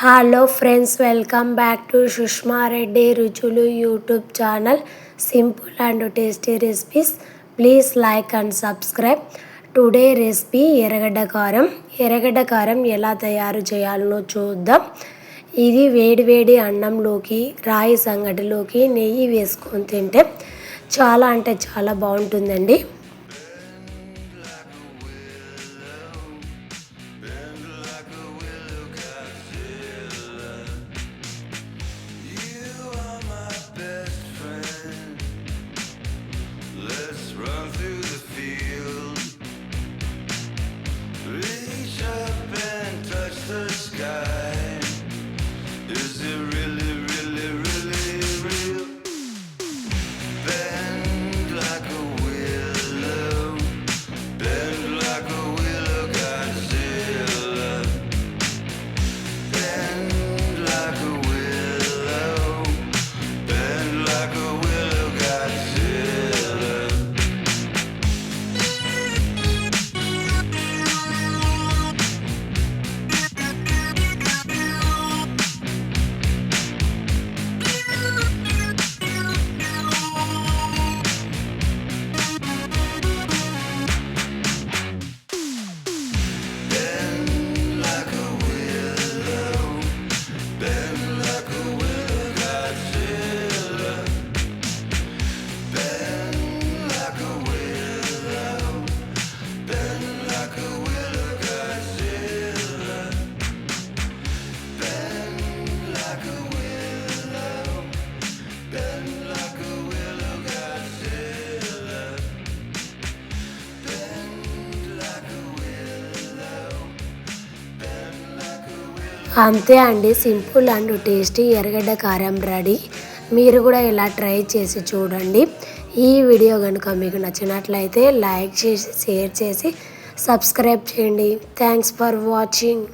Hello friends, welcome back to Sushma Reddy Ruchulu YouTube channel. Simple and tasty recipes. Please like and subscribe. Today recipe ఎర్రగడ్డ కారం ఎలా తయారు చేయాలనో చూద్దాం. ఇది వేడి వేడి అన్నంలోకి, రాయి సంగటిలోకి నెయ్యి వేసుకొని తింటే చాలా అంటే చాలా బాగుంటుందండి. అంతే అండి, సింపుల్ అండ్ టేస్టీ ఎర్రగడ్డ కారం రెడీ. మీరు కూడా ఇలా ట్రై చేసి చూడండి. ఈ వీడియో కనుక మీకు నచ్చినట్లయితే లైక్ చేసి, షేర్ చేసి, సబ్స్క్రైబ్ చేయండి. Thanks for watching.